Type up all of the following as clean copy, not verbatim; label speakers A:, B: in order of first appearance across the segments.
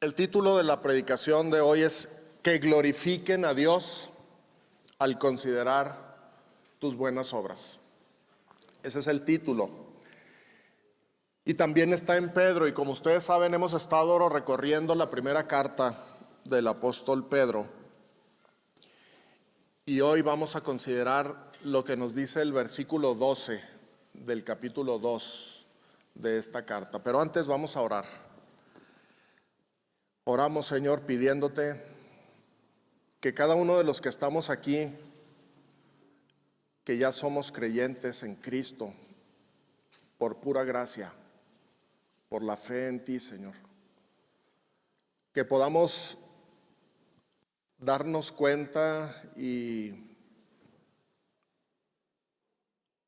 A: El título de la predicación de hoy es que glorifiquen a Dios al considerar tus buenas obras. Ese es el título. Y también está en Pedro, y como ustedes saben, hemos estado recorriendo la primera carta del apóstol Pedro. Y hoy vamos a considerar lo que nos dice el versículo 12 del capítulo 2 de esta carta. Pero antes vamos a orar. Oramos, Señor, pidiéndote que cada uno de los que estamos aquí, que ya somos creyentes en Cristo, por pura gracia, por la fe en ti, Señor, que podamos darnos cuenta y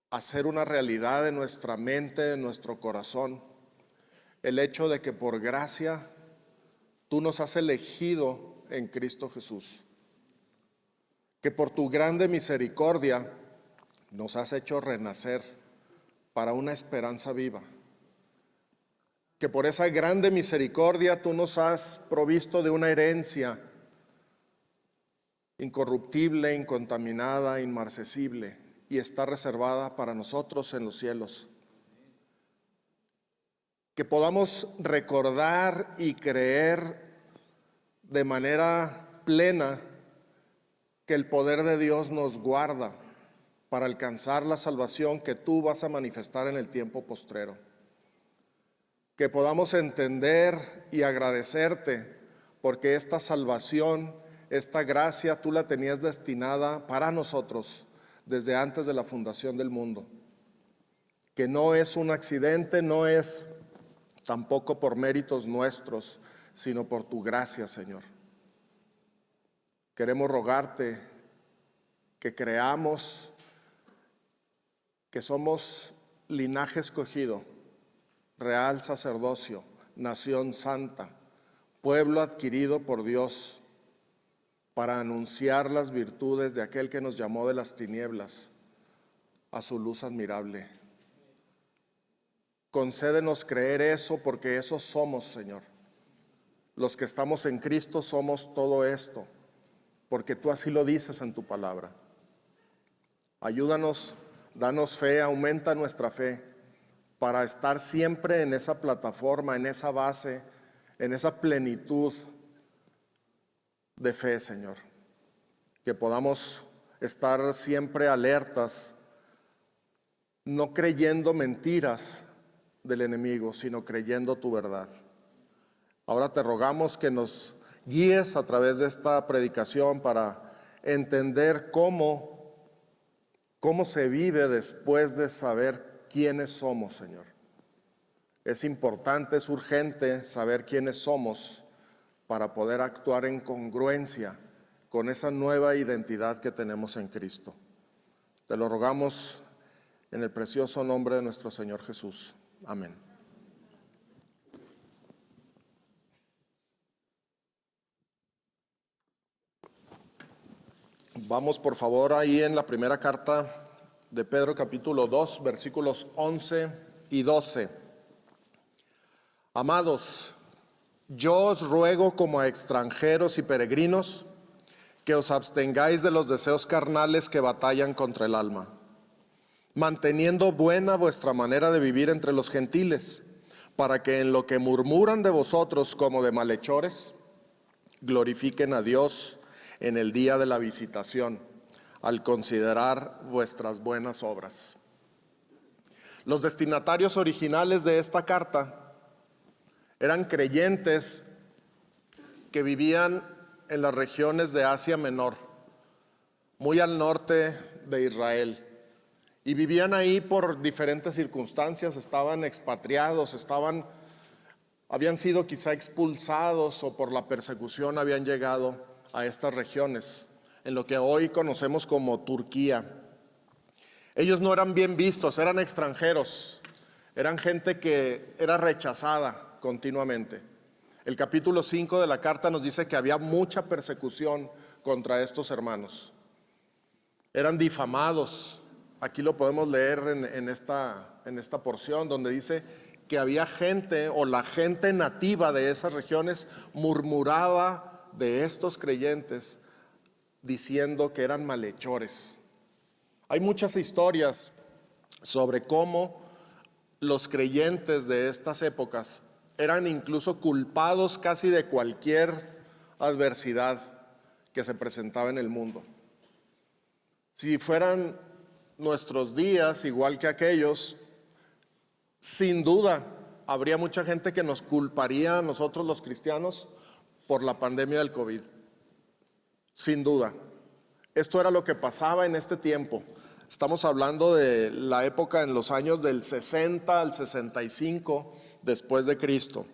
A: hacer una realidad en nuestra mente, en nuestro corazón, el hecho de que por gracia tú nos has elegido en Cristo Jesús, que por tu grande misericordia nos has hecho renacer para una esperanza viva, que por esa grande misericordia tú nos has provisto de una herencia incorruptible, incontaminada, inmarcesible, y está reservada para nosotros en los cielos. Que podamos recordar y creer de manera plena que el poder de Dios nos guarda para alcanzar la salvación que tú vas a manifestar en el tiempo postrero. Que podamos entender y agradecerte porque esta salvación, esta gracia, tú la tenías destinada para nosotros desde antes de la fundación del mundo. Que no es un accidente, no es tampoco por méritos nuestros, sino por tu gracia, Señor. Queremos rogarte que creamos que somos linaje escogido, real sacerdocio, nación santa, pueblo adquirido por Dios, para anunciar las virtudes de aquel que nos llamó de las tinieblas a su luz admirable. Concédenos creer eso, porque eso somos, Señor. Los que estamos en Cristo somos todo esto, porque tú así lo dices en tu palabra. Ayúdanos, danos fe, aumenta nuestra fe, para estar siempre en esa plataforma, en esa base, en esa plenitud de fe, Señor. Que podamos estar siempre alertas, no creyendo mentiras del enemigo, sino creyendo tu verdad. Ahora te rogamos que nos guíes a través de esta predicación para entender cómo se vive después de saber quiénes somos, Señor. Es importante, es urgente saber quiénes somos para poder actuar en congruencia con esa nueva identidad que tenemos en Cristo. Te lo rogamos en el precioso nombre de nuestro Señor Jesús. Amén. Vamos por favor ahí en la primera carta de Pedro capítulo 2, versículos 11 y 12. Amados, yo os ruego como a extranjeros y peregrinos que os abstengáis de los deseos carnales que batallan contra el alma, manteniendo buena vuestra manera de vivir entre los gentiles, para que en lo que murmuran de vosotros como de malhechores, glorifiquen a Dios en el día de la visitación, al considerar vuestras buenas obras. Los destinatarios originales de esta carta eran creyentes que vivían en las regiones de Asia Menor, muy al norte de Israel, y vivían ahí por diferentes circunstancias. Estaban expatriados, habían sido quizá expulsados, o por la persecución habían llegado a estas regiones, en lo que hoy conocemos como Turquía. Ellos no eran bien vistos, eran extranjeros, eran gente que era rechazada continuamente. El capítulo 5 de la carta nos dice que había mucha persecución contra estos hermanos. Eran difamados. Aquí lo podemos leer en esta porción donde dice que había gente o la gente nativa de esas regiones murmuraba de estos creyentes diciendo que eran malhechores. Hay muchas historias sobre cómo los creyentes de estas épocas eran incluso culpados casi de cualquier adversidad que se presentaba en el mundo. Si fueran nuestros días igual que aquellos, sin duda habría mucha gente que nos culparía a nosotros los cristianos por la pandemia del COVID. Sin duda. Esto era lo que pasaba en este tiempo. Estamos hablando de la época en los años del 60 al 65 después de Cristo.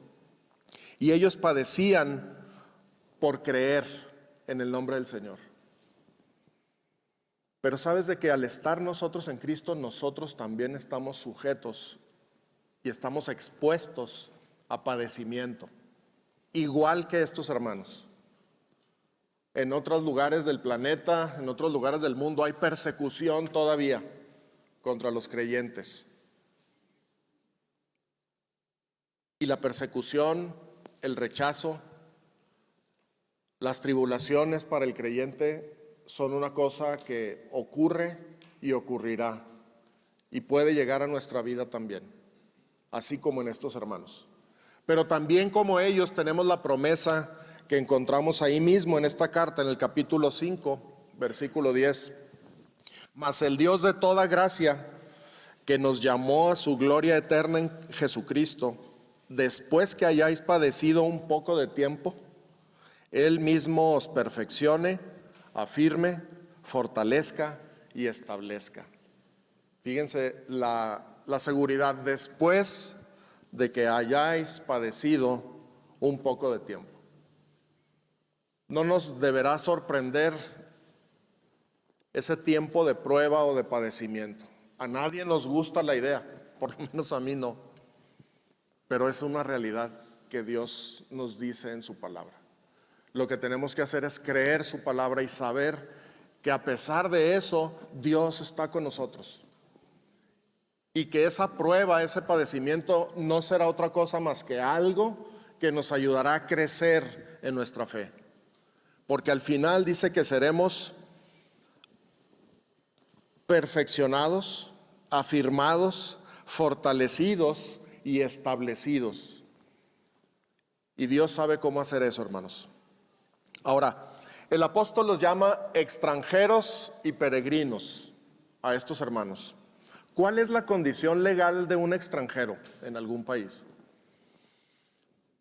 A: Y ellos padecían por creer en el nombre del Señor. Pero sabes de que al estar nosotros en Cristo, nosotros también estamos sujetos y estamos expuestos a padecimiento, igual que estos hermanos. En otros lugares del planeta, en otros lugares del mundo, hay persecución todavía contra los creyentes. Y la persecución, el rechazo, las tribulaciones para el creyente son una cosa que ocurre y ocurrirá y puede llegar a nuestra vida también, así como en estos hermanos. Pero también como ellos tenemos la promesa que encontramos ahí mismo en esta carta, en el capítulo 5, versículo 10. Mas el Dios de toda gracia, que nos llamó a su gloria eterna en Jesucristo, después que hayáis padecido un poco de tiempo, Él mismo os perfeccione, afirme, fortalezca y establezca. Fíjense la seguridad, después de que hayáis padecido un poco de tiempo. No nos deberá sorprender ese tiempo de prueba o de padecimiento. A nadie nos gusta la idea, por lo menos a mí no, pero es una realidad que Dios nos dice en su palabra. Lo que tenemos que hacer es creer su palabra y saber que a pesar de eso, Dios está con nosotros. Y que esa prueba, ese padecimiento no será otra cosa más que algo que nos ayudará a crecer en nuestra fe. Porque al final dice que seremos perfeccionados, afirmados, fortalecidos y establecidos. Y Dios sabe cómo hacer eso, hermanos. Ahora, el apóstol los llama extranjeros y peregrinos a estos hermanos. ¿Cuál es la condición legal de un extranjero en algún país?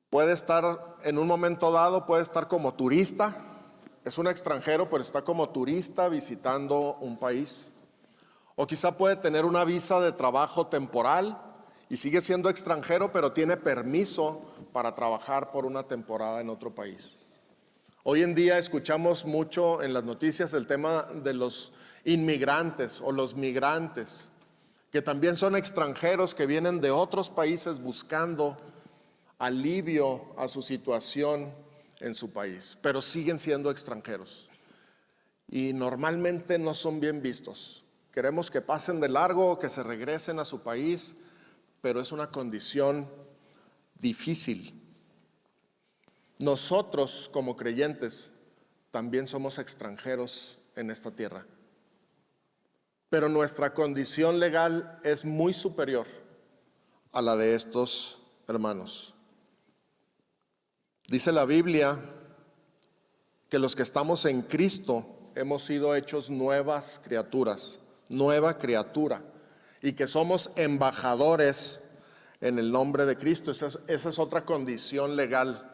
A: Puede estar en un momento dado, puede estar como turista. Es un extranjero, pero está como turista visitando un país. O quizá puede tener una visa de trabajo temporal y sigue siendo extranjero, pero tiene permiso para trabajar por una temporada en otro país. Hoy en día escuchamos mucho en las noticias el tema de los inmigrantes o los migrantes, que también son extranjeros que vienen de otros países buscando alivio a su situación en su país, pero siguen siendo extranjeros y normalmente no son bien vistos. Queremos que pasen de largo, que se regresen a su país, pero es una condición difícil. Nosotros como creyentes también somos extranjeros en esta tierra, pero nuestra condición legal es muy superior a la de estos hermanos. Dice la Biblia que los que estamos en Cristo hemos sido hechos nuevas criaturas, nueva criatura, y que somos embajadores en el nombre de Cristo. Esa es otra condición legal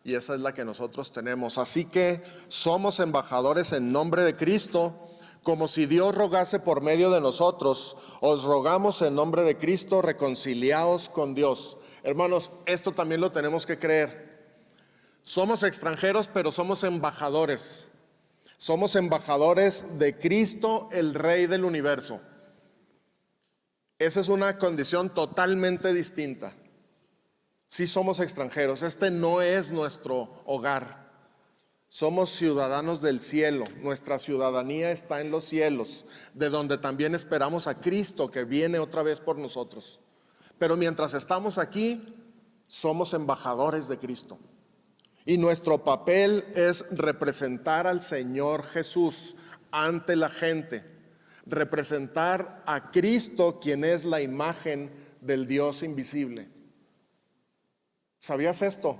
A: y esa es la que nosotros tenemos. Así que somos embajadores en nombre de Cristo, como si Dios rogase por medio de nosotros. Os rogamos en nombre de Cristo, reconciliaos con Dios. Hermanos, esto también lo tenemos que creer. Somos extranjeros, pero somos embajadores. Somos embajadores de Cristo, el Rey del universo. Esa es una condición totalmente distinta. Sí somos extranjeros, este no es nuestro hogar. Somos ciudadanos del cielo, nuestra ciudadanía está en los cielos, de donde también esperamos a Cristo que viene otra vez por nosotros. Pero mientras estamos aquí, somos embajadores de Cristo. Y nuestro papel es representar al Señor Jesús ante la gente. Representar a Cristo, quien es la imagen del Dios invisible. ¿Sabías esto?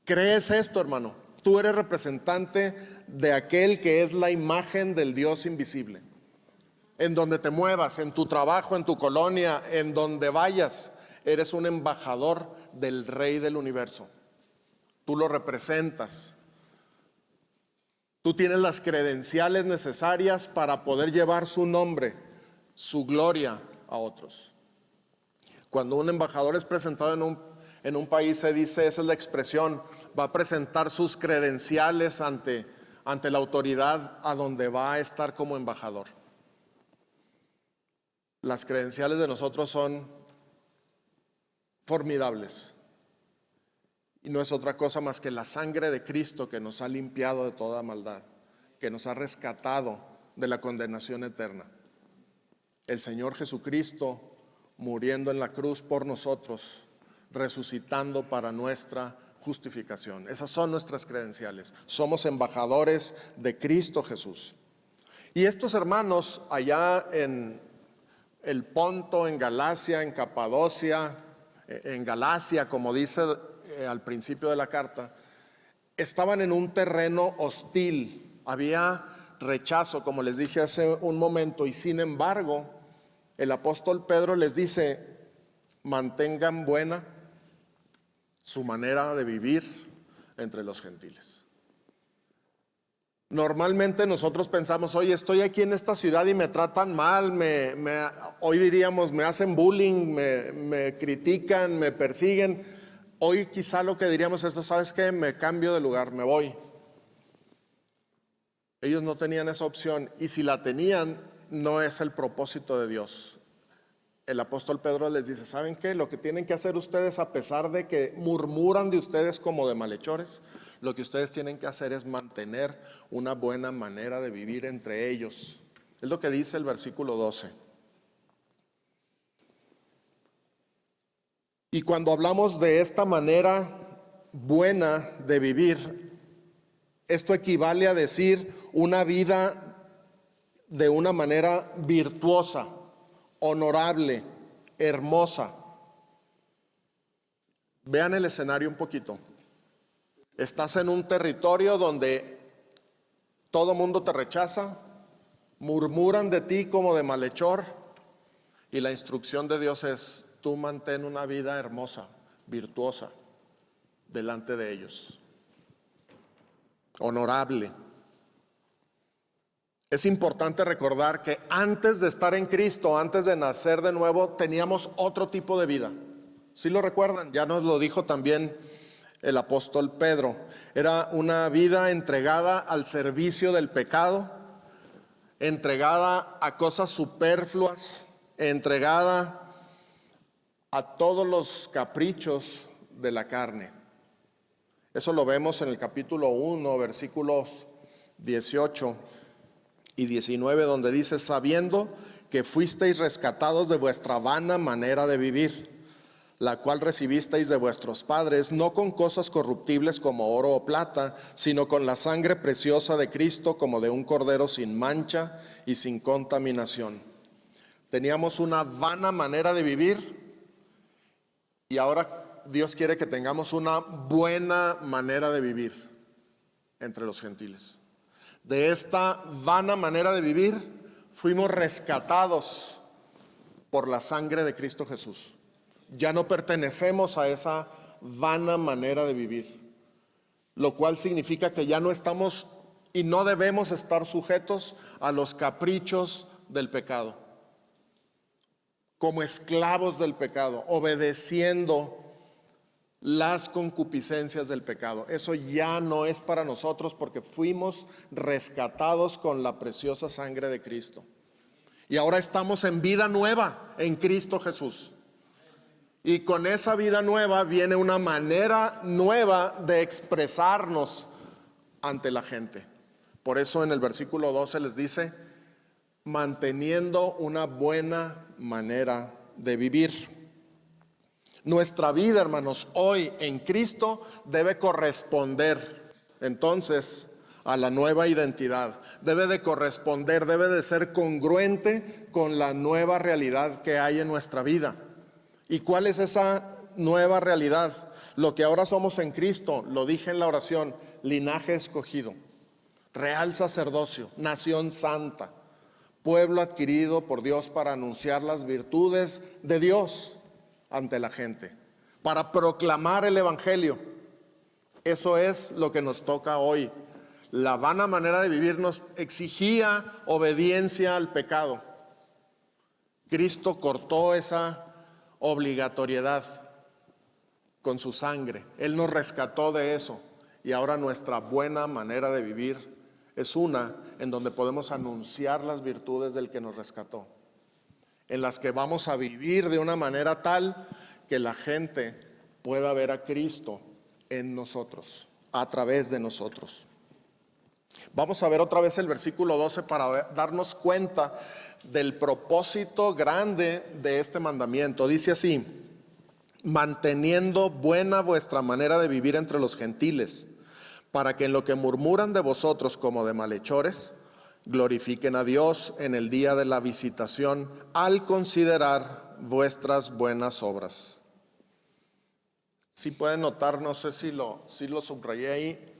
A: ¿Crees esto, hermano? Tú eres representante de aquel que es la imagen del Dios invisible. En donde te muevas, en tu trabajo, en tu colonia, en donde vayas, eres un embajador del Rey del universo. Tú lo representas. Tú tienes las credenciales necesarias para poder llevar su nombre, su gloria a otros. Cuando un embajador es presentado en un país, se dice, esa es la expresión, va a presentar sus credenciales ante la autoridad a donde va a estar como embajador. Las credenciales de nosotros son formidables. Y no es otra cosa más que la sangre de Cristo que nos ha limpiado de toda maldad, que nos ha rescatado de la condenación eterna. El Señor Jesucristo muriendo en la cruz por nosotros, resucitando para nuestra justificación. Esas son nuestras credenciales. Somos embajadores de Cristo Jesús. Y estos hermanos allá en el Ponto, en Galacia, en Capadocia, en Galacia, como dice al principio de la carta, estaban en un terreno hostil, había rechazo, como les dije hace un momento, y sin embargo, el apóstol Pedro les dice, mantengan buena su manera de vivir entre los gentiles. Normalmente nosotros pensamos, oye, estoy aquí en esta ciudad y me tratan mal, hoy diríamos, me hacen bullying, me critican, me persiguen. Hoy quizá lo que diríamos es, ¿sabes qué? Me cambio de lugar, me voy. Ellos no tenían esa opción, y si la tenían, no es el propósito de Dios. El apóstol Pedro les dice, ¿saben qué? Lo que tienen que hacer ustedes, a pesar de que murmuran de ustedes como de malhechores, lo que ustedes tienen que hacer es mantener una buena manera de vivir entre ellos. Es lo que dice el versículo 12. Y cuando hablamos de esta manera buena de vivir, esto equivale a decir una vida de una manera virtuosa, honorable, hermosa. Vean el escenario un poquito. Estás en un territorio donde todo mundo te rechaza, murmuran de ti como de malhechor, y la instrucción de Dios es, tú mantén una vida hermosa, virtuosa, delante de ellos, honorable. Es importante recordar que antes de estar en Cristo, antes de nacer de nuevo, teníamos otro tipo de vida. ¿Sí lo recuerdan? Ya nos lo dijo también el apóstol Pedro. Era una vida entregada al servicio del pecado, entregada a cosas superfluas, entregada a todos los caprichos de la carne. Eso lo vemos en el capítulo 1, versículos 18 y 19, donde dice, sabiendo que fuisteis rescatados de vuestra vana manera de vivir, la cual recibisteis de vuestros padres, no con cosas corruptibles como oro o plata, sino con la sangre preciosa de Cristo, como de un cordero sin mancha y sin contaminación. Teníamos una vana manera de vivir, y ahora Dios quiere que tengamos una buena manera de vivir entre los gentiles. De esta vana manera de vivir fuimos rescatados por la sangre de Cristo Jesús. Ya no pertenecemos a esa vana manera de vivir, lo cual significa que ya no estamos y no debemos estar sujetos a los caprichos del pecado, como esclavos del pecado, obedeciendo las concupiscencias del pecado. Eso ya no es para nosotros, porque fuimos rescatados con la preciosa sangre de Cristo. Y ahora estamos en vida nueva en Cristo Jesús. Y con esa vida nueva viene una manera nueva de expresarnos ante la gente. Por eso en el versículo 12 les dice, manteniendo una buena manera de vivir. Nuestra vida, hermanos, hoy en Cristo debe corresponder entonces a la nueva identidad. Debe de corresponder, debe de ser congruente con la nueva realidad que hay en nuestra vida. ¿Y cuál es esa nueva realidad? Lo que ahora somos en Cristo, lo dije en la oración: linaje escogido, real sacerdocio, nación santa, pueblo adquirido por Dios para anunciar las virtudes de Dios ante la gente, para proclamar el evangelio. Eso es lo que nos toca hoy. La vana manera de vivir nos exigía obediencia al pecado. Cristo cortó esa obligatoriedad con su sangre. Él nos rescató de eso, y ahora nuestra buena manera de vivir es una en donde podemos anunciar las virtudes del que nos rescató, en las que vamos a vivir de una manera tal que la gente pueda ver a Cristo en nosotros, a través de nosotros. Vamos a ver otra vez el versículo 12 para darnos cuenta del propósito grande de este mandamiento. Dice así: manteniendo buena vuestra manera de vivir entre los gentiles, para que en lo que murmuran de vosotros como de malhechores, glorifiquen a Dios en el día de la visitación, al considerar vuestras buenas obras. Si pueden notar, no sé si lo subrayé ahí,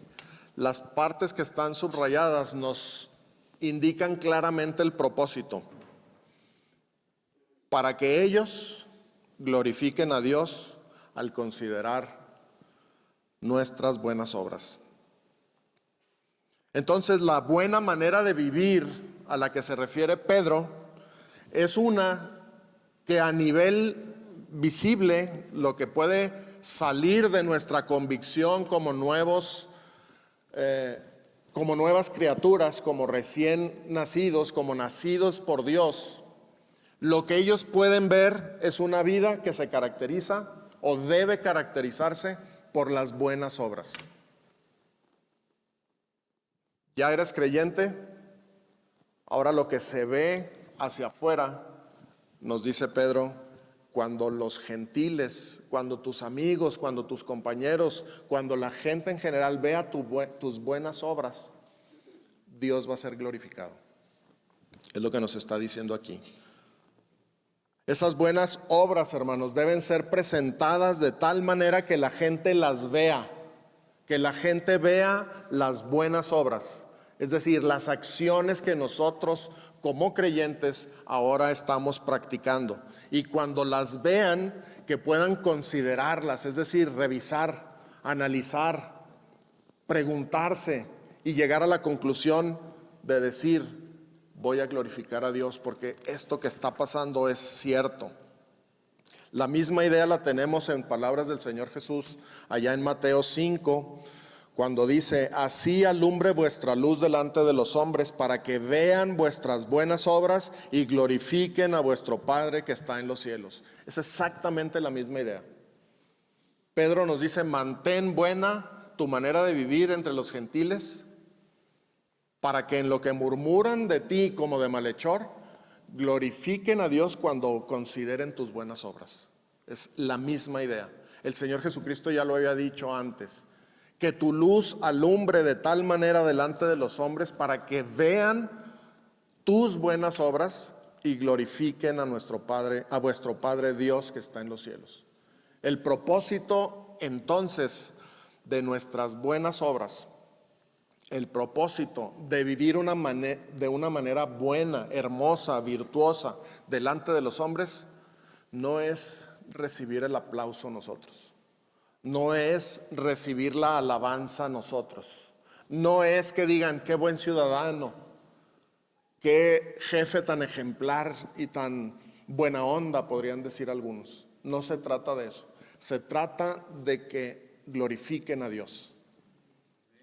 A: las partes que están subrayadas nos indican claramente el propósito: para que ellos glorifiquen a Dios al considerar nuestras buenas obras. Entonces, la buena manera de vivir a la que se refiere Pedro es una que a nivel visible, lo que puede salir de nuestra convicción como nuevas criaturas, como recién nacidos, como nacidos por Dios, lo que ellos pueden ver es una vida que se caracteriza o debe caracterizarse por las buenas obras. ¿Ya eres creyente? Ahora lo que se ve hacia afuera, nos dice Pedro, cuando los gentiles, cuando tus amigos, cuando tus compañeros, cuando la gente en general vea tus buenas obras, Dios va a ser glorificado. Es lo que nos está diciendo aquí. Esas buenas obras, hermanos, deben ser presentadas de tal manera que la gente las vea, que la gente vea las buenas obras. Es decir, las acciones que nosotros como creyentes ahora estamos practicando. Y cuando las vean, que puedan considerarlas, es decir, revisar, analizar, preguntarse y llegar a la conclusión de decir: voy a glorificar a Dios porque esto que está pasando es cierto. La misma idea la tenemos en palabras del Señor Jesús allá en Mateo 5, cuando dice: así alumbre vuestra luz delante de los hombres, para que vean vuestras buenas obras y glorifiquen a vuestro Padre que está en los cielos. Es exactamente la misma idea. Pedro nos dice: mantén buena tu manera de vivir entre los gentiles, para que en lo que murmuran de ti como de malhechor, glorifiquen a Dios cuando consideren tus buenas obras. Es la misma idea. El Señor Jesucristo ya lo había dicho antes: que tu luz alumbre de tal manera delante de los hombres para que vean tus buenas obras y glorifiquen a nuestro Padre, a vuestro Padre Dios que está en los cielos. El propósito entonces de nuestras buenas obras, el propósito de vivir de una manera buena, hermosa, virtuosa delante de los hombres, no es recibir el aplauso nosotros. No es recibir la alabanza nosotros. No es que digan: qué buen ciudadano, qué jefe tan ejemplar y tan buena onda, podrían decir algunos. No se trata de eso. Se trata de que glorifiquen a Dios.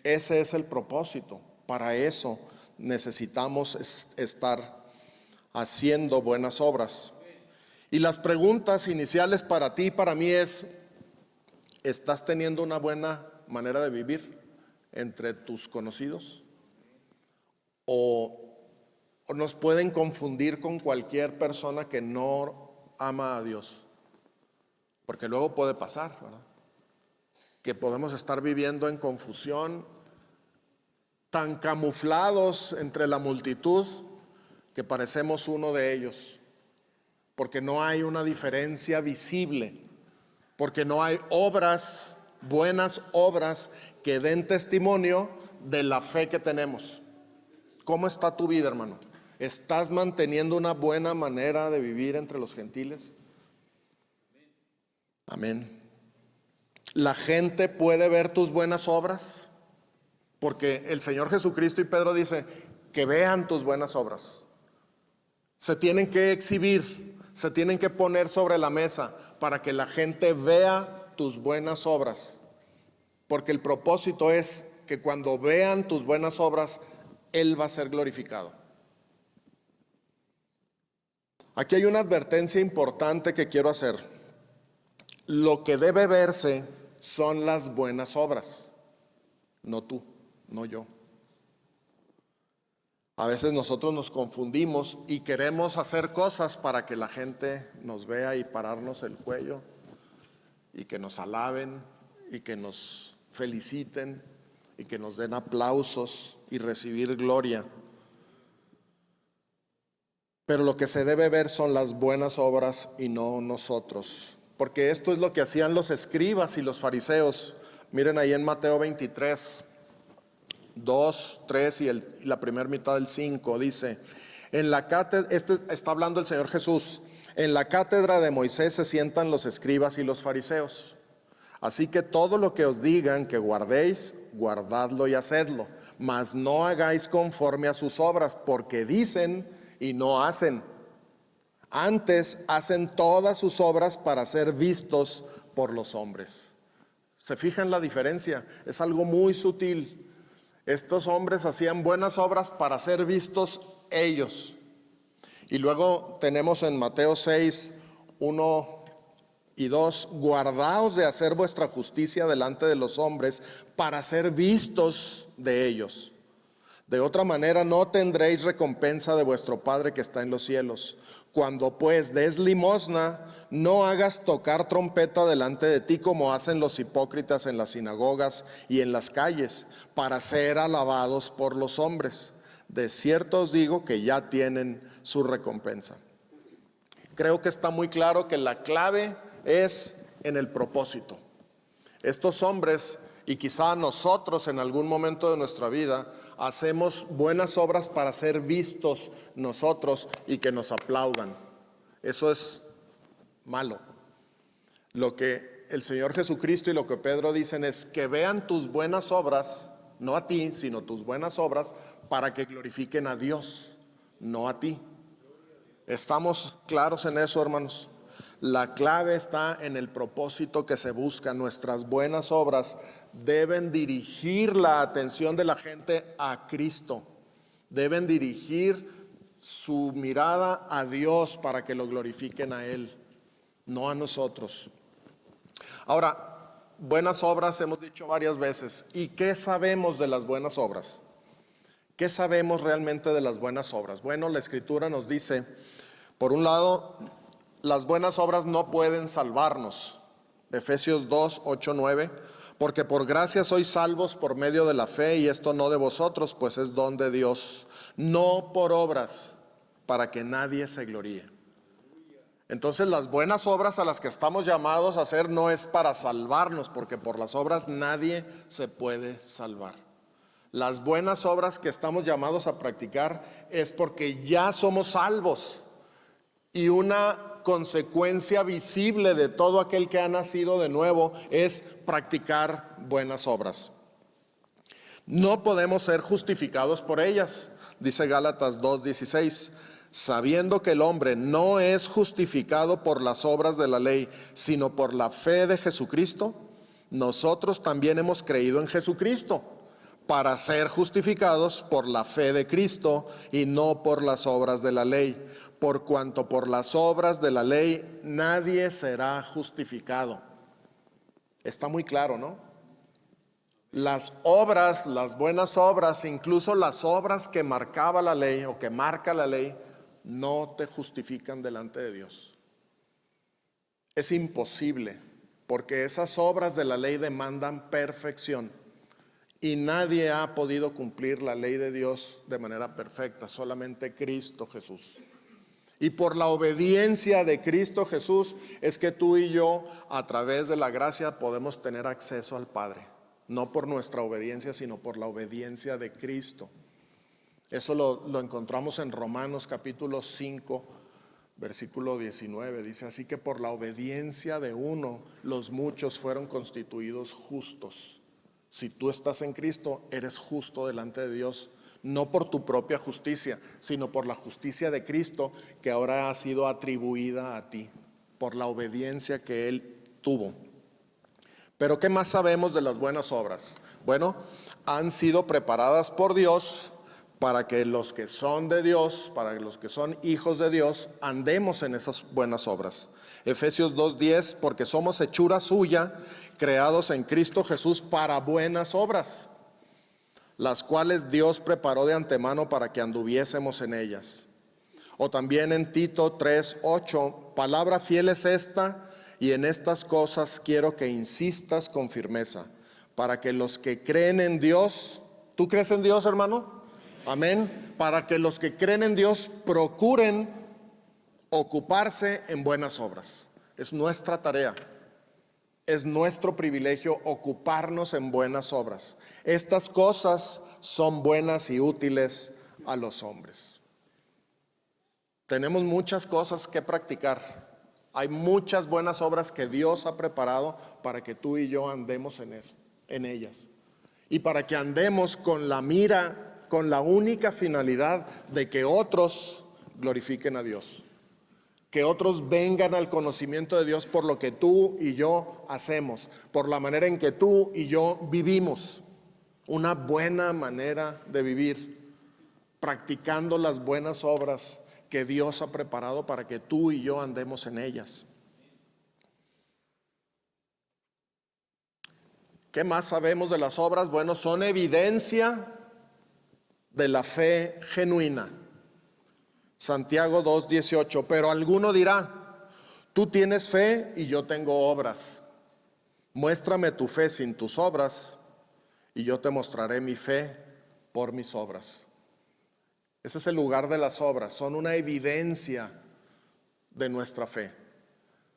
A: Ese es el propósito. Para eso necesitamos estar haciendo buenas obras. Y las preguntas iniciales para ti y para mí es: ¿estás teniendo una buena manera de vivir entre tus conocidos? ¿O nos pueden confundir con cualquier persona que no ama a Dios? Porque luego puede pasar, ¿verdad? Que podemos estar viviendo en confusión, tan camuflados entre la multitud que parecemos uno de ellos, porque no hay una diferencia visible, porque no hay obras, buenas obras que den testimonio de la fe que tenemos. ¿Cómo está tu vida, hermano? ¿Estás manteniendo una buena manera de vivir entre los gentiles? Amén. La gente puede ver tus buenas obras, porque el Señor Jesucristo y Pedro dice que vean tus buenas obras. Se tienen que exhibir, se tienen que poner sobre la mesa para que la gente vea tus buenas obras. Porque el propósito es que cuando vean tus buenas obras, Él va a ser glorificado. Aquí hay una advertencia importante que quiero hacer. Lo que debe verse son las buenas obras, no tú, no yo. A veces nosotros nos confundimos y queremos hacer cosas para que la gente nos vea y pararnos el cuello y que nos alaben y que nos feliciten y que nos den aplausos y recibir gloria. Pero lo que se debe ver son las buenas obras y no nosotros, porque esto es lo que hacían los escribas y los fariseos. Miren ahí en Mateo 23, 2, 3 y la primera mitad del 5, dice: en la cátedra, está hablando el Señor Jesús, en la cátedra de Moisés se sientan los escribas y los fariseos. Así que todo lo que os digan que guardéis, guardadlo y hacedlo, mas no hagáis conforme a sus obras, porque dicen y no hacen. Antes hacen todas sus obras para ser vistos por los hombres. ¿Se fijan la diferencia? Es algo muy sutil. Estos hombres hacían buenas obras para ser vistos ellos. Y luego tenemos en Mateo 6, 1 y 2: guardaos de hacer vuestra justicia delante de los hombres para ser vistos de ellos. De otra manera no tendréis recompensa de vuestro Padre que está en los cielos. Cuando pues des limosna, no hagas tocar trompeta delante de ti como hacen los hipócritas en las sinagogas y en las calles, para ser alabados por los hombres. De cierto os digo que ya tienen su recompensa. Creo que está muy claro que la clave es en el propósito. Estos hombres, y quizá nosotros en algún momento de nuestra vida, hacemos buenas obras para ser vistos nosotros y que nos aplaudan. Eso es malo. Lo que el Señor Jesucristo y lo que Pedro dicen es que vean tus buenas obras, no a ti, sino tus buenas obras, para que glorifiquen a Dios, no a ti. ¿Estamos claros en eso, hermanos? La clave está en el propósito que se busca. Nuestras buenas obras deben dirigir la atención de la gente a Cristo. Deben dirigir su mirada a Dios para que lo glorifiquen a Él, no a nosotros. Ahora, buenas obras hemos dicho varias veces. ¿Y qué sabemos de las buenas obras? ¿Qué sabemos realmente de las buenas obras? Bueno, la Escritura nos dice, por un lado, las buenas obras no pueden salvarnos. Efesios 2, 8, 9. Porque por gracia sois salvos por medio de la fe, y esto no de vosotros, pues es don de Dios, no por obras, para que nadie se gloríe. Entonces las buenas obras a las que estamos llamados a hacer no es para salvarnos, porque por las obras nadie se puede salvar. Las buenas obras que estamos llamados a practicar es porque ya somos salvos. Y una consecuencia visible de todo aquel que ha nacido de nuevo es practicar buenas obras. No podemos ser justificados por ellas, dice Gálatas 2:16, sabiendo que el hombre no es justificado por las obras de la ley, sino por la fe de Jesucristo. Nosotros también hemos creído en Jesucristo para ser justificados por la fe de Cristo y no por las obras de la ley. Por cuanto por las obras de la ley nadie será justificado. Está muy claro, ¿no? Las obras, las buenas obras, incluso las obras que marcaba la ley o que marca la ley, no te justifican delante de Dios. Es imposible, porque esas obras de la ley demandan perfección. Y nadie ha podido cumplir la ley de Dios de manera perfecta, solamente Cristo Jesús. Y por la obediencia de Cristo Jesús es que tú y yo, a través de la gracia, podemos tener acceso al Padre. No por nuestra obediencia, sino por la obediencia de Cristo. Eso lo encontramos en Romanos capítulo 5, versículo 19. Dice: así que por la obediencia de uno, los muchos fueron constituidos justos. Si tú estás en Cristo, eres justo delante de Dios, no por tu propia justicia, sino por la justicia de Cristo, que ahora ha sido atribuida a ti, por la obediencia que Él tuvo. Pero ¿qué más sabemos de las buenas obras? Bueno, han sido preparadas por Dios para que los que son de Dios, para los que son hijos de Dios, andemos en esas buenas obras. Efesios 2:10, porque somos hechura suya, creados en Cristo Jesús para buenas obras, las cuales Dios preparó de antemano para que anduviésemos en ellas. O también en Tito 3:8, palabra fiel es esta, y en estas cosas quiero que insistas con firmeza, para que los que creen en Dios, ¿tú crees en Dios, hermano? Amén. Para que los que creen en Dios procuren ocuparse en buenas obras. Es nuestra tarea. Es nuestro privilegio ocuparnos en buenas obras. Estas cosas son buenas y útiles a los hombres. Tenemos muchas cosas que practicar. Hay muchas buenas obras que Dios ha preparado para que tú y yo andemos en ellas. Y para que andemos con la mira, con la única finalidad de que otros glorifiquen a Dios. Que otros vengan al conocimiento de Dios por lo que tú y yo hacemos, por la manera en que tú y yo vivimos. Una buena manera de vivir, practicando las buenas obras que Dios ha preparado para que tú y yo andemos en ellas. ¿Qué más sabemos de las obras? Bueno, son evidencia de la fe genuina. Santiago 2:18, pero alguno dirá: tú tienes fe y yo tengo obras. Muéstrame tu fe sin tus obras y yo te mostraré mi fe por mis obras. Ese es el lugar de las obras, son una evidencia de nuestra fe.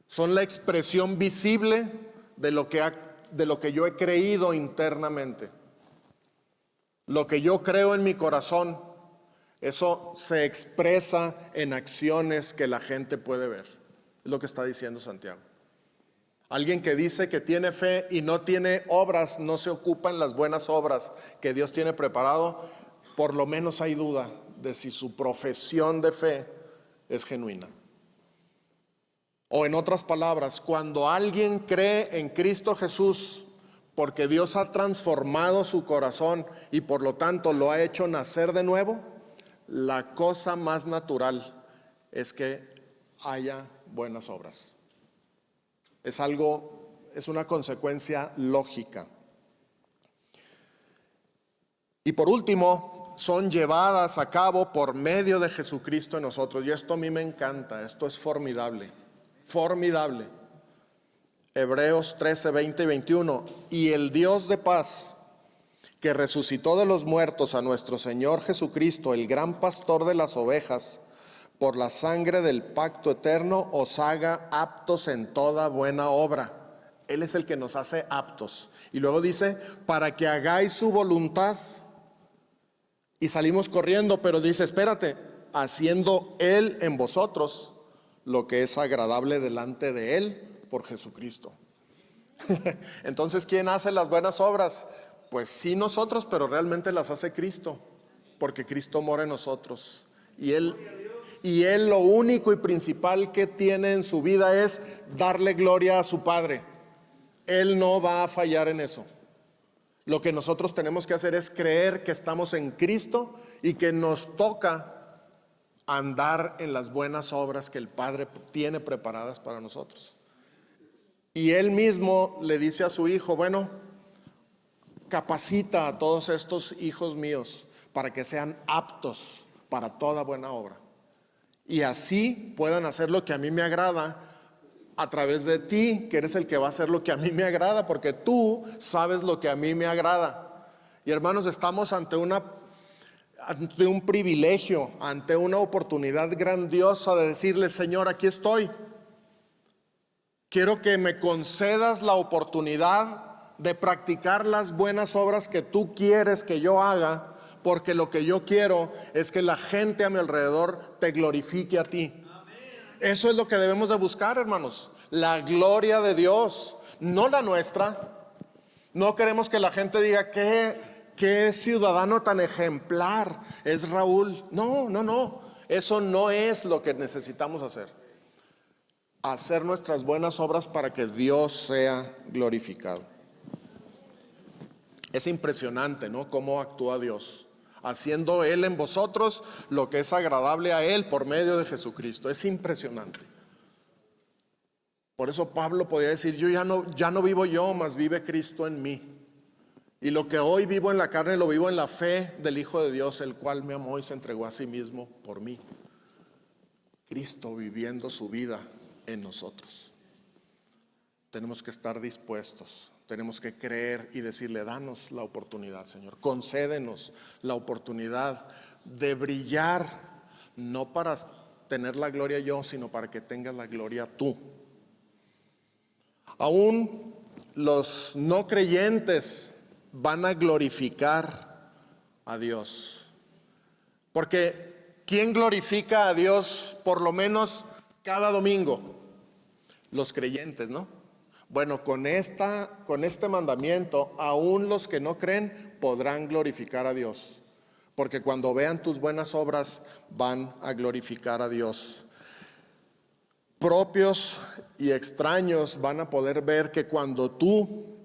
A: Son la expresión visible de lo que yo he creído internamente. Lo que yo creo en mi corazón, eso se expresa en acciones que la gente puede ver. Es lo que está diciendo Santiago. Alguien que dice que tiene fe y no tiene obras, no se ocupa en las buenas obras que Dios tiene preparado, por lo menos hay duda de si su profesión de fe es genuina. O en otras palabras, cuando alguien cree en Cristo Jesús, porque Dios ha transformado su corazón y por lo tanto lo ha hecho nacer de nuevo, la cosa más natural es que haya buenas obras. Es una consecuencia lógica. Y por último, son llevadas a cabo por medio de Jesucristo en nosotros. Y esto a mí me encanta, esto es formidable, formidable. Hebreos 13, 20 y 21. Y el Dios de paz, que resucitó de los muertos a nuestro Señor Jesucristo, el gran pastor de las ovejas, por la sangre del pacto eterno, os haga aptos en toda buena obra. Él es el que nos hace aptos. Y luego dice, para que hagáis su voluntad. Y salimos corriendo, pero dice, espérate, haciendo Él en vosotros lo que es agradable delante de Él por Jesucristo. Entonces, ¿quién hace las buenas obras? Pues sí nosotros, pero realmente las hace Cristo, porque Cristo mora en nosotros. Y Él lo único y principal que tiene en su vida es darle gloria a su Padre. Él no va a fallar en eso. Lo que nosotros tenemos que hacer es creer que estamos en Cristo y que nos toca andar en las buenas obras que el Padre tiene preparadas para nosotros. Y Él mismo le dice a su Hijo, bueno, capacita a todos estos hijos míos para que sean aptos para toda buena obra. Y así puedan hacer lo que a mí me agrada, a través de ti, que eres el que va a hacer lo que a mí me agrada, porque tú sabes lo que a mí me agrada. Y hermanos, estamos ante un privilegio, ante una oportunidad grandiosa de decirle: Señor, aquí estoy. Quiero que me concedas la oportunidad de practicar las buenas obras que tú quieres que yo haga, porque lo que yo quiero es que la gente a mi alrededor te glorifique a ti. Eso es lo que debemos de buscar, hermanos, la gloria de Dios, no la nuestra. No queremos que la gente diga: qué ciudadano tan ejemplar es Raúl. No, eso no es lo que necesitamos hacer nuestras buenas obras para que Dios sea glorificado. Es impresionante, ¿no?, cómo actúa Dios, haciendo Él en vosotros lo que es agradable a Él por medio de Jesucristo. Es impresionante. Por eso Pablo podía decir: yo ya no vivo yo, mas vive Cristo en mí. Y lo que hoy vivo en la carne lo vivo en la fe del Hijo de Dios, el cual me amó y se entregó a sí mismo por mí. Cristo viviendo su vida en nosotros. Tenemos que estar dispuestos, tenemos que creer y decirle: danos la oportunidad, Señor, concédenos la oportunidad de brillar, no para tener la gloria yo, sino para que tengas la gloria tú. Aún los no creyentes van a glorificar a Dios, porque ¿quién glorifica a Dios por lo menos cada domingo? Los creyentes, ¿no? Bueno, con este mandamiento, aún los que no creen podrán glorificar a Dios, porque cuando vean tus buenas obras van a glorificar a Dios. Propios y extraños van a poder ver que cuando tú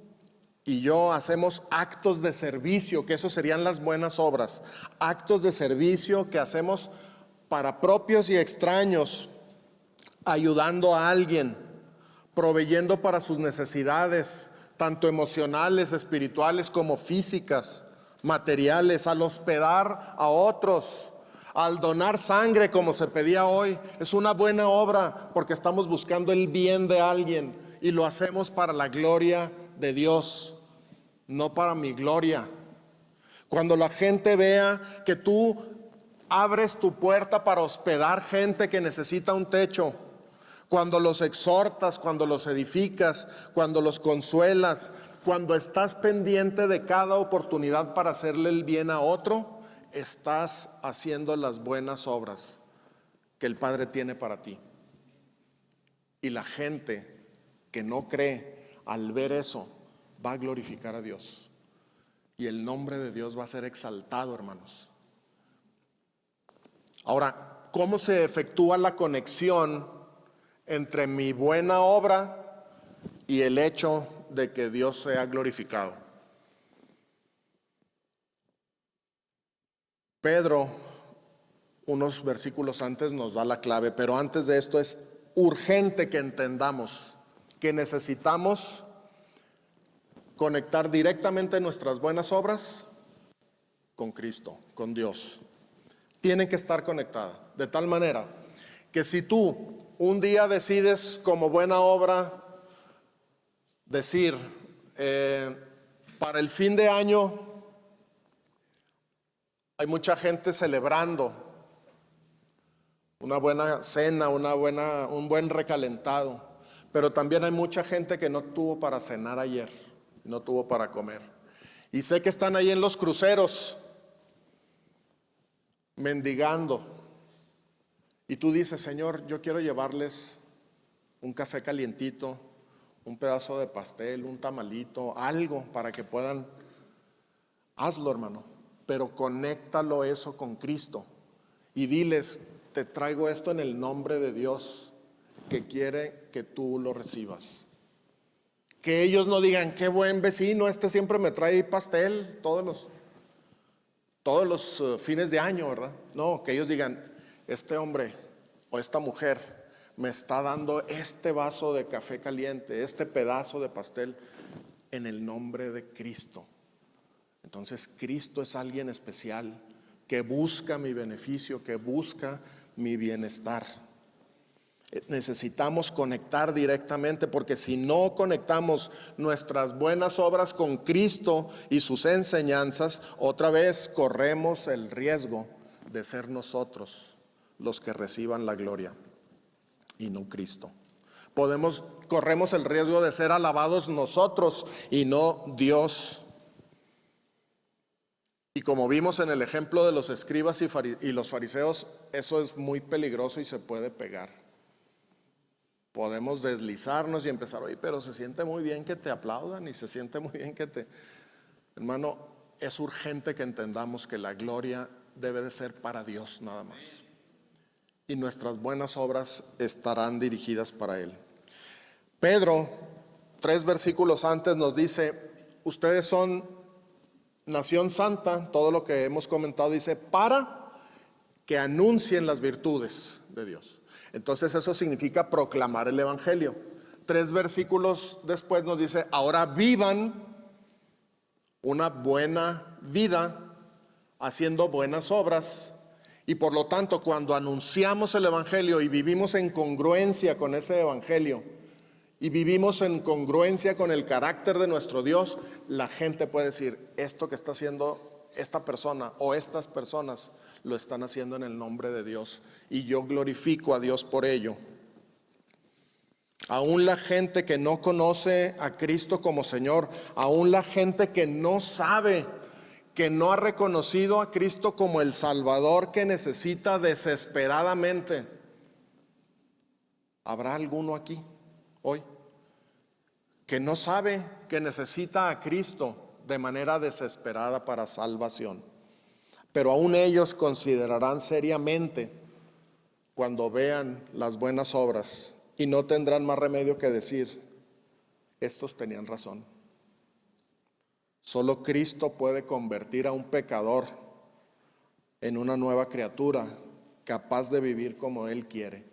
A: y yo hacemos actos de servicio, que eso serían las buenas obras, actos de servicio que hacemos para propios y extraños, ayudando a alguien, proveyendo para sus necesidades, tanto emocionales, espirituales como físicas, materiales, al hospedar a otros, al donar sangre como se pedía hoy. Es una buena obra porque estamos buscando el bien de alguien y lo hacemos para la gloria de Dios, no para mi gloria. Cuando la gente vea que tú abres tu puerta para hospedar gente que necesita un techo, cuando los exhortas, cuando los edificas, cuando los consuelas, cuando estás pendiente de cada oportunidad para hacerle el bien a otro, estás haciendo las buenas obras que el Padre tiene para ti. Y la gente que no cree, al ver eso, va a glorificar a Dios. Y el nombre de Dios va a ser exaltado, hermanos. Ahora, ¿cómo se efectúa la conexión entre mi buena obra y el hecho de que Dios sea glorificado? Pedro, unos versículos antes, nos da la clave, pero antes de esto es urgente que entendamos que necesitamos conectar directamente nuestras buenas obras con Cristo, con Dios. Tienen que estar conectadas, de tal manera que si tú un día decides como buena obra decir, para el fin de año hay mucha gente celebrando una buena cena, un buen recalentado, pero también hay mucha gente que no tuvo para cenar ayer, no tuvo para comer. Y sé que están ahí en los cruceros mendigando. Y tú dices: Señor, yo quiero llevarles un café calientito, un pedazo de pastel, un tamalito, algo para que puedan. Hazlo, hermano, pero conéctalo eso con Cristo y diles: te traigo esto en el nombre de Dios, que quiere que tú lo recibas. Que ellos no digan: qué buen vecino, este siempre me trae pastel todos los fines de año, ¿verdad? No, que ellos digan: este hombre o esta mujer me está dando este vaso de café caliente, este pedazo de pastel, en el nombre de Cristo. Entonces Cristo es alguien especial que busca mi beneficio, que busca mi bienestar. Necesitamos conectar directamente, porque si no conectamos nuestras buenas obras con Cristo y sus enseñanzas, otra vez corremos el riesgo de ser nosotros los que reciban la gloria y no Cristo. Corremos el riesgo de ser alabados nosotros y no Dios. Y como vimos en el ejemplo de los escribas y los fariseos, eso es muy peligroso y se puede pegar. Podemos deslizarnos y empezar, oye, pero se siente muy bien que te aplaudan y se siente muy bien que te... Hermano, es urgente que entendamos que la gloria debe de ser para Dios nada más. Y nuestras buenas obras estarán dirigidas para Él. Pedro, 3 versículos antes, nos dice, ustedes son nación santa, todo lo que hemos comentado, dice, para que anuncien las virtudes de Dios. Entonces eso significa proclamar el evangelio. 3 versículos después nos dice, ahora vivan una buena vida haciendo buenas obras. Y por lo tanto, cuando anunciamos el evangelio y vivimos en congruencia con ese evangelio y vivimos en congruencia con el carácter de nuestro Dios, la gente puede decir, esto que está haciendo esta persona o estas personas lo están haciendo en el nombre de Dios y yo glorifico a Dios por ello. Aún la gente que no conoce a Cristo como Señor, aún la gente que no sabe, que no ha reconocido a Cristo como el Salvador que necesita desesperadamente. ¿Habrá alguno aquí hoy que no sabe que necesita a Cristo de manera desesperada para salvación? Pero aún ellos considerarán seriamente cuando vean las buenas obras y no tendrán más remedio que decir, estos tenían razón. Solo Cristo puede convertir a un pecador en una nueva criatura capaz de vivir como Él quiere.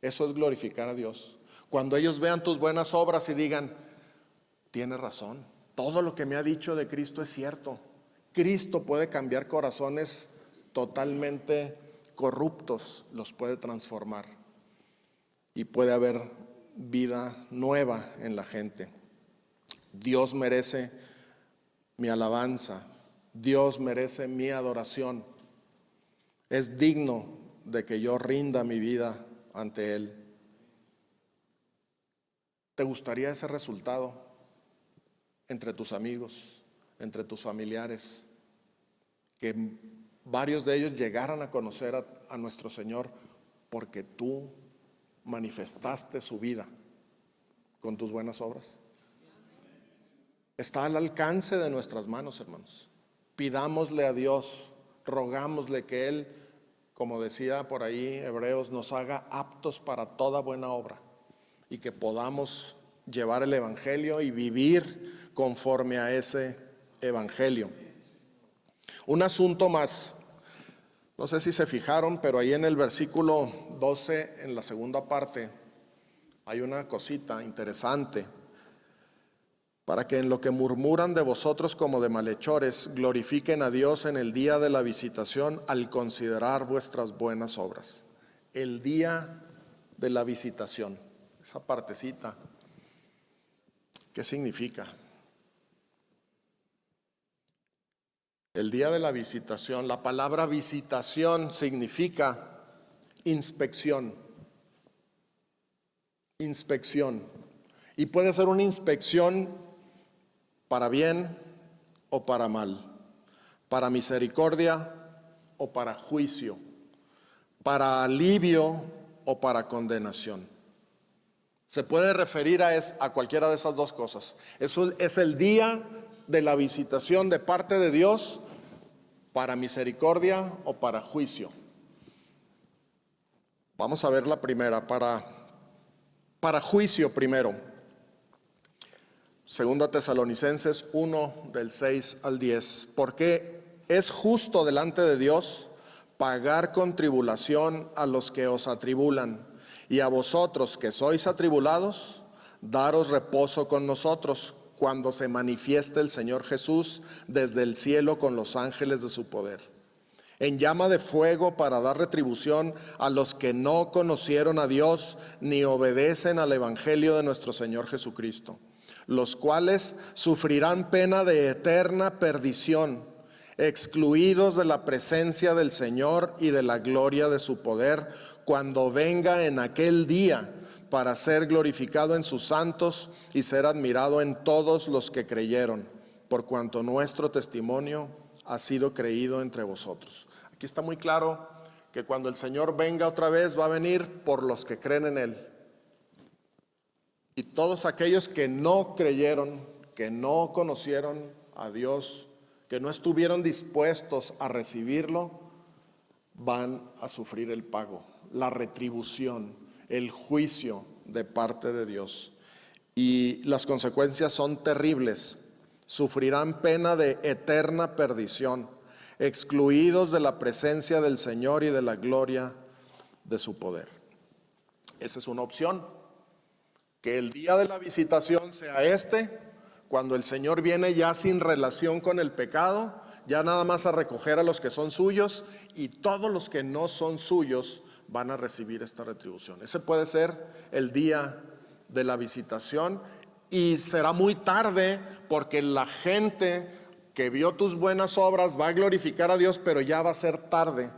A: Eso es glorificar a Dios. Cuando ellos vean tus buenas obras y digan, tiene razón, todo lo que me ha dicho de Cristo es cierto. Cristo puede cambiar corazones totalmente corruptos, los puede transformar y puede haber vida nueva en la gente. Dios merece mi alabanza, Dios merece mi adoración. Es digno de que yo rinda mi vida ante Él. ¿Te gustaría ese resultado entre tus amigos, entre tus familiares? Que varios de ellos llegaran a conocer a nuestro Señor porque tú manifestaste su vida con tus buenas obras. Está al alcance de nuestras manos, hermanos. Pidámosle a Dios, rogámosle que Él, como decía por ahí Hebreos, nos haga aptos para toda buena obra y que podamos llevar el evangelio y vivir conforme a ese evangelio. Un asunto más, no sé si se fijaron, pero ahí en el versículo 12, en la segunda parte, hay una cosita interesante. Para que en lo que murmuran de vosotros como de malhechores, glorifiquen a Dios en el día de la visitación al considerar vuestras buenas obras. El día de la visitación, esa partecita, ¿qué significa? El día de la visitación, la palabra visitación significa inspección. Inspección. Y puede ser una inspección para bien o para mal, para misericordia o para juicio, para alivio o para condenación. Se puede referir a cualquiera de esas dos cosas. Eso es el día de la visitación de parte de Dios para misericordia o para juicio. Vamos a ver la primera, para juicio primero. Segunda Tesalonicenses 1, del 6 al 10. Porque es justo delante de Dios pagar con tribulación a los que os atribulan, y a vosotros que sois atribulados, daros reposo con nosotros cuando se manifieste el Señor Jesús desde el cielo con los ángeles de su poder. en llama de fuego para dar retribución a los que no conocieron a Dios ni obedecen al evangelio de nuestro Señor Jesucristo, los cuales sufrirán pena de eterna perdición, excluidos de la presencia del Señor y de la gloria de su poder, cuando venga en aquel día para ser glorificado en sus santos y ser admirado en todos los que creyeron, por cuanto nuestro testimonio ha sido creído entre vosotros. Aquí está muy claro que cuando el Señor venga otra vez, va a venir por los que creen en Él. Y todos aquellos que no creyeron, que no conocieron a Dios, que no estuvieron dispuestos a recibirlo, van a sufrir el pago, la retribución, el juicio de parte de Dios. Y las consecuencias son terribles. Sufrirán pena de eterna perdición, excluidos de la presencia del Señor y de la gloria de su poder. Esa es una opción, que el día de la visitación sea cuando el Señor viene ya sin relación con el pecado, ya nada más a recoger a los que son suyos, y todos los que no son suyos van a recibir esta retribución. Ese puede ser el día de la visitación, y será muy tarde porque la gente que vio tus buenas obras va a glorificar a Dios, pero ya va a ser tarde.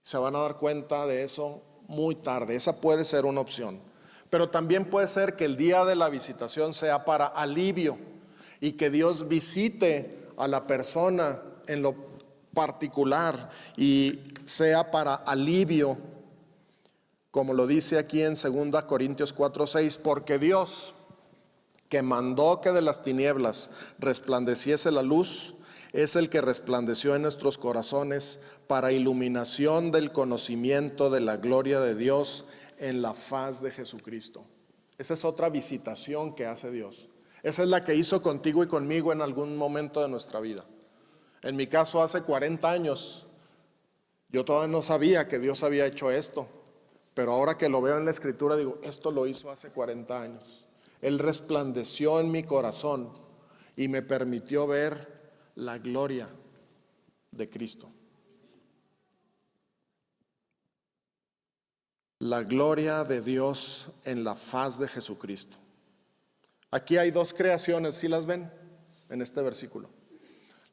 A: Se van a dar cuenta de eso muy tarde. Esa puede ser una opción. Pero también puede ser que el día de la visitación sea para alivio y que Dios visite a la persona en lo particular y sea para alivio, como lo dice aquí en 2 Corintios 4:6, porque Dios, que mandó que de las tinieblas resplandeciese la luz, es el que resplandeció en nuestros corazones para iluminación del conocimiento de la gloria de Dios en la faz de Jesucristo. Esa es otra visitación que hace Dios. Esa es la que hizo contigo y conmigo en algún momento de nuestra vida. En mi caso, hace 40 años, yo todavía no sabía que Dios había hecho esto, pero ahora que lo veo en la Escritura digo, esto lo hizo hace 40 años. Él resplandeció en mi corazón y me permitió ver la gloria de Cristo. La gloria de Dios en la faz de Jesucristo. Aquí hay dos creaciones, ¿sí las ven? En este versículo.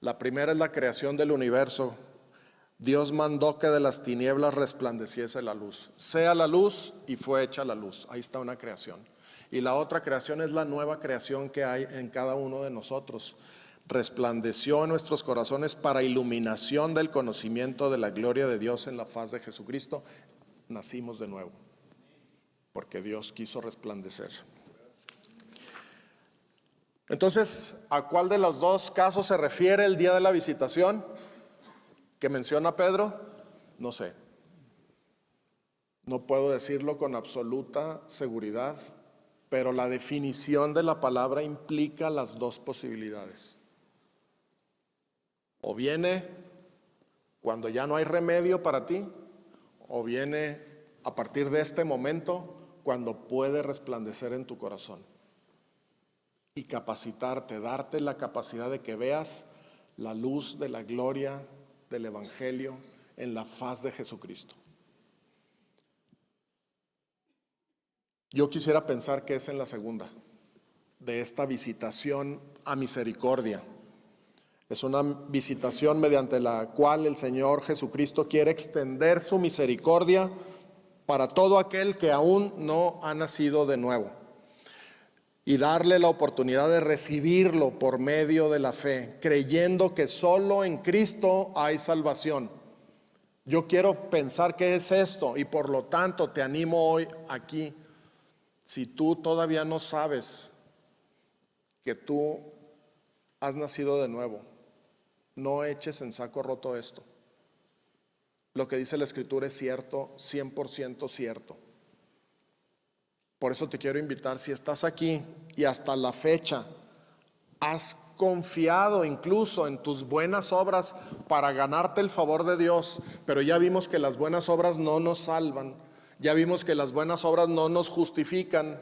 A: La primera es la creación del universo. Dios mandó que de las tinieblas resplandeciese la luz. Sea la luz, y fue hecha la luz. Ahí está una creación. Y la otra creación es la nueva creación que hay en cada uno de nosotros. Resplandeció en nuestros corazones para iluminación del conocimiento de la gloria de Dios en la faz de Jesucristo. Nacimos de nuevo, porque Dios quiso resplandecer. Entonces, ¿a cuál de los dos casos se refiere el día de la visitación que menciona Pedro? No sé. No puedo decirlo con absoluta seguridad, pero la definición de la palabra implica las dos posibilidades. O viene cuando ya no hay remedio para ti, o viene a partir de este momento cuando puede resplandecer en tu corazón y capacitarte, darte la capacidad de que veas la luz de la gloria del Evangelio en la faz de Jesucristo. Yo quisiera pensar que es en la segunda, de esta visitación a misericordia. Es una visitación mediante la cual el Señor Jesucristo quiere extender su misericordia para todo aquel que aún no ha nacido de nuevo y darle la oportunidad de recibirlo por medio de la fe, creyendo que solo en Cristo hay salvación. Yo quiero pensar que es esto, y por lo tanto te animo hoy aquí, si tú todavía no sabes que tú has nacido de nuevo, no eches en saco roto esto. Lo que dice la Escritura es cierto, 100% cierto. Por eso te quiero invitar, si estás aquí y hasta la fecha has confiado incluso en tus buenas obras para ganarte el favor de Dios, pero ya vimos que las buenas obras no nos salvan, ya vimos que las buenas obras no nos justifican.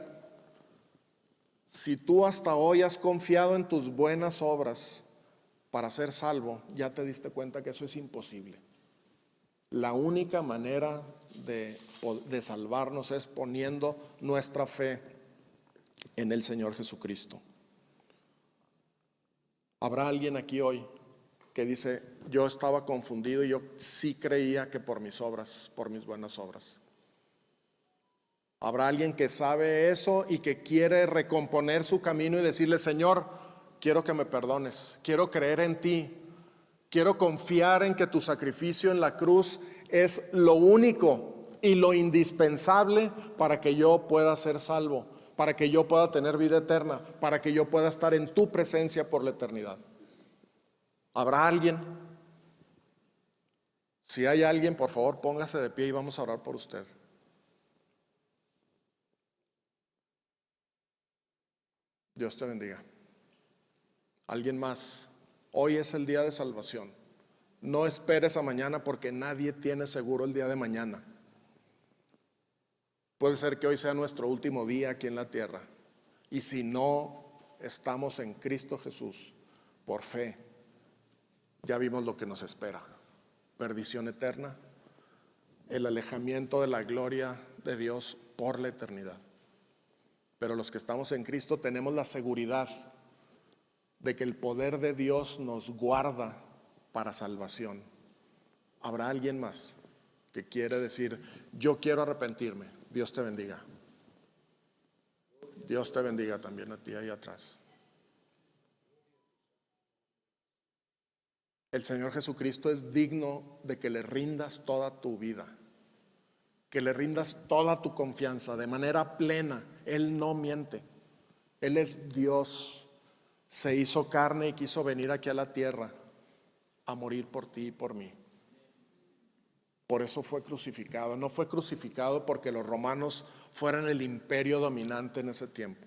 A: Si tú hasta hoy has confiado en tus buenas obras para ser salvo, ya te diste cuenta que eso es imposible. La única manera de salvarnos es poniendo nuestra fe en el Señor Jesucristo. ¿Habrá alguien aquí hoy que dice: yo estaba confundido y yo sí creía que por mis obras, por mis buenas obras? ¿Habrá alguien que sabe eso y que quiere recomponer su camino y decirle: Señor, quiero que me perdones, quiero creer en ti, quiero confiar en que tu sacrificio en la cruz es lo único y lo indispensable para que yo pueda ser salvo, para que yo pueda tener vida eterna, para que yo pueda estar en tu presencia por la eternidad? ¿Habrá alguien? Si hay alguien, por favor, póngase de pie y vamos a orar por usted. Dios te bendiga. ¿Alguien más? Hoy es el día de salvación. No esperes a mañana, porque nadie tiene seguro el día de mañana. Puede ser que hoy sea nuestro último día aquí en la tierra. Y si no estamos en Cristo Jesús, por fe, ya vimos lo que nos espera: perdición eterna, el alejamiento de la gloria de Dios por la eternidad. Pero los que estamos en Cristo tenemos la seguridad de que el poder de Dios nos guarda para salvación. ¿Habrá alguien más que quiere decir: yo quiero arrepentirme? Dios te bendiga. Dios te bendiga también a ti ahí atrás. El Señor Jesucristo es digno de que le rindas toda tu vida, que le rindas toda tu confianza de manera plena. Él no miente. Él es Dios. Se hizo carne y quiso venir aquí a la tierra a morir por ti y por mí. Por eso fue crucificado. No fue crucificado porque los romanos fueran el imperio dominante en ese tiempo.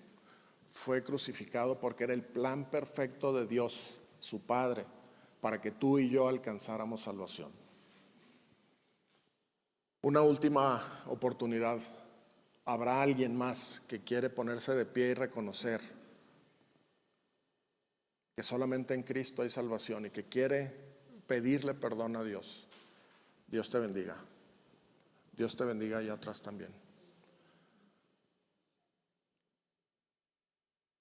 A: Fue crucificado porque era el plan perfecto de Dios, su Padre, para que tú y yo alcanzáramos salvación. Una última oportunidad. ¿Habrá alguien más que quiere ponerse de pie y reconocer que solamente en Cristo hay salvación y que quiere pedirle perdón a Dios? Dios te bendiga. Dios te bendiga allá atrás también.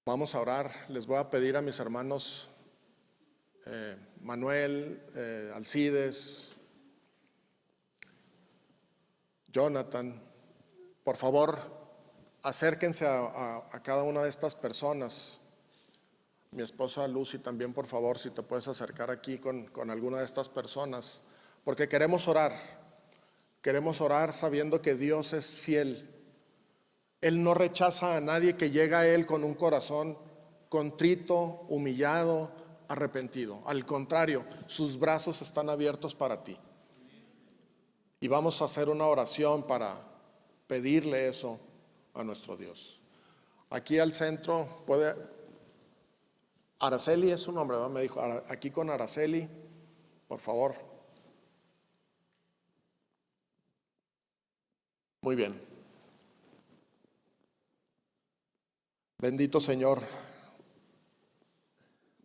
A: Vamos a orar. Les voy a pedir a mis hermanos Manuel, Alcides, Jonathan, por favor, acérquense a cada una de estas personas. Mi esposa Lucy también, por favor, si te puedes acercar aquí con alguna de estas personas, porque queremos orar sabiendo que Dios es fiel. Él no rechaza a nadie que llega a Él con un corazón contrito, humillado, arrepentido. Al contrario, sus brazos están abiertos para ti. Y vamos a hacer una oración para pedirle eso a nuestro Dios. Aquí al centro Araceli es su nombre, ¿verdad? Me dijo, aquí con Araceli, por favor. Muy bien. Bendito Señor,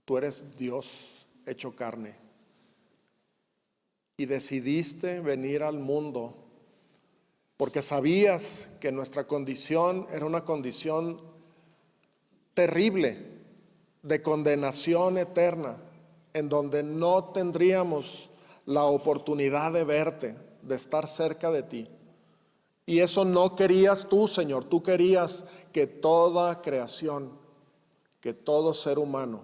A: tú eres Dios hecho carne y decidiste venir al mundo porque sabías que nuestra condición era una condición terrible, de condenación eterna, en donde no tendríamos la oportunidad de verte, de estar cerca de ti. Y eso no querías tú, Señor. Tú querías que toda creación, que todo ser humano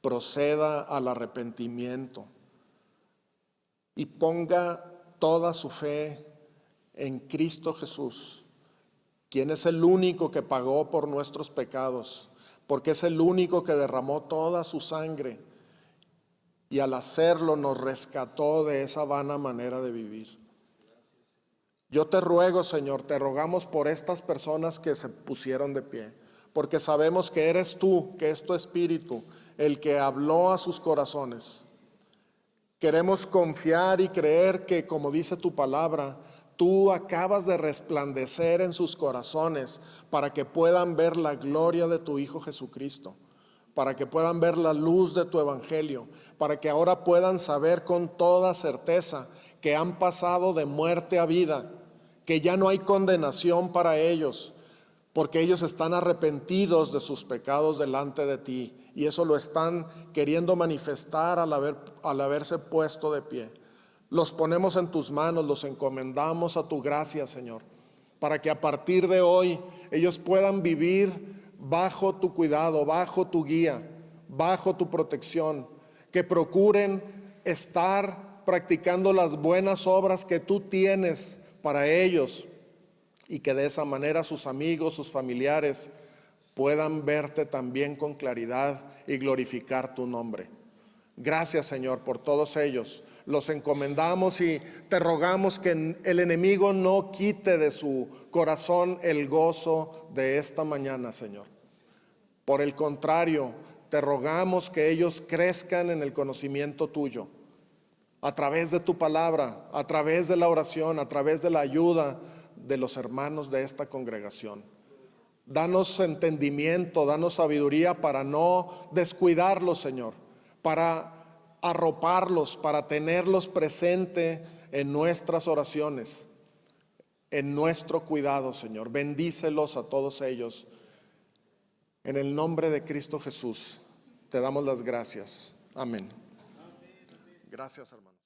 A: proceda al arrepentimiento y ponga toda su fe en Cristo Jesús, quien es el único que pagó por nuestros pecados, porque es el único que derramó toda su sangre y al hacerlo nos rescató de esa vana manera de vivir. Yo te ruego, Señor, te rogamos por estas personas que se pusieron de pie, porque sabemos que eres tú, que es tu Espíritu, el que habló a sus corazones. Queremos confiar y creer que, como dice tu palabra, tú acabas de resplandecer en sus corazones para que puedan ver la gloria de tu Hijo Jesucristo, para que puedan ver la luz de tu evangelio, para que ahora puedan saber con toda certeza que han pasado de muerte a vida, que ya no hay condenación para ellos, porque ellos están arrepentidos de sus pecados delante de ti, y eso lo están queriendo manifestar al haberse puesto de pie. Los ponemos en tus manos, los encomendamos a tu gracia, Señor, para que a partir de hoy ellos puedan vivir bajo tu cuidado, bajo tu guía, bajo tu protección, que procuren estar practicando las buenas obras que tú tienes para ellos, y que de esa manera sus amigos, sus familiares puedan verte también con claridad y glorificar tu nombre. Gracias, Señor, por todos ellos. Los encomendamos y te rogamos que el enemigo no quite de su corazón el gozo de esta mañana, Señor. Por el contrario, te rogamos que ellos crezcan en el conocimiento tuyo, a través de tu palabra, a través de la oración, a través de la ayuda de los hermanos de esta congregación. Danos entendimiento, danos sabiduría para no descuidarlos, Señor, para arroparlos, para tenerlos presente en nuestras oraciones, en nuestro cuidado, Señor. Bendícelos a todos ellos. En el nombre de Cristo Jesús, te damos las gracias. Amén. Gracias, hermano.